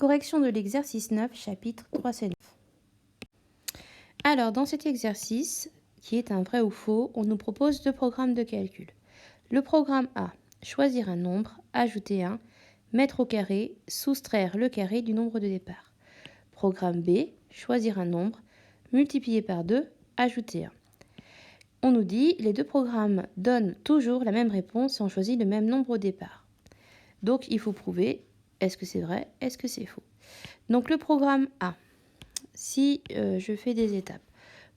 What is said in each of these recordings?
Correction de l'exercice 9, chapitre 3C9. Alors, dans cet exercice, qui est un vrai ou faux, on nous propose deux programmes de calcul. Le programme A, choisir un nombre, ajouter 1, mettre au carré, soustraire le carré du nombre de départ. Programme B, choisir un nombre, multiplier par 2, ajouter 1. On nous dit, les deux programmes donnent toujours la même réponse si on choisit le même nombre au départ. Donc, il faut prouver, est-ce que c'est vrai, est-ce que c'est faux. Donc, le programme A, si je fais des étapes,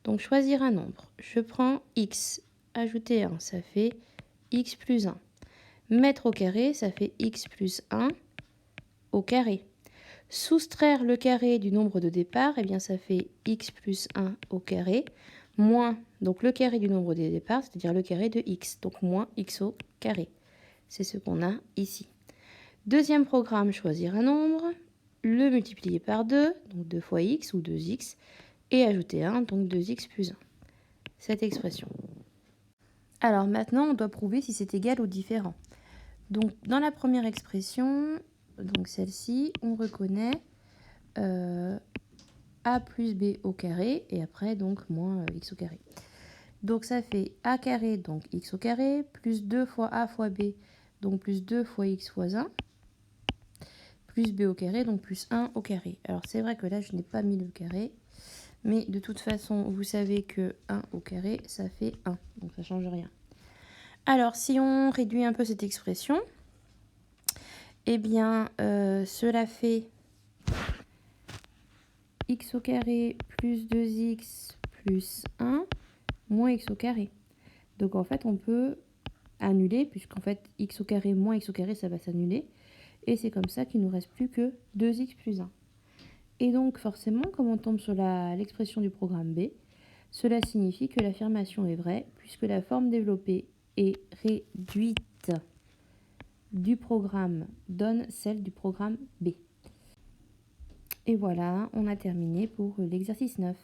donc choisir un nombre, je prends x, ajouter 1, ça fait x plus 1. Mettre au carré, ça fait x plus 1 au carré. Soustraire le carré du nombre de départ, eh bien ça fait x plus 1 au carré, moins donc le carré du nombre de départ, c'est-à-dire le carré de x, donc moins x au carré. C'est ce qu'on a ici. Deuxième programme, choisir un nombre, le multiplier par 2, donc 2 fois x ou 2x, et ajouter 1, donc 2x plus 1. Cette expression. Alors maintenant, on doit prouver si c'est égal ou différent. Donc dans la première expression, donc celle-ci, on reconnaît a plus b au carré, et après donc moins x au carré. Donc ça fait a carré, donc x au carré, plus 2 fois a fois b, donc plus 2 fois x fois 1, plus b au carré, donc plus 1 au carré. Alors c'est vrai que là, je n'ai pas mis le carré, mais de toute façon, vous savez que 1 au carré, ça fait 1, donc ça ne change rien. Alors, si on réduit un peu cette expression, eh bien, cela fait x au carré plus 2x plus 1 moins x au carré. Donc, en fait, on peut annuler, puisqu'en fait, x au carré moins x au carré, ça va s'annuler. Et c'est comme ça qu'il ne nous reste plus que 2x plus 1. Et donc, forcément, comme on tombe sur l'expression du programme B, cela signifie que l'affirmation est vraie, puisque la forme développée et réduite du programme donne celle du programme B. Et voilà, on a terminé pour l'exercice 9.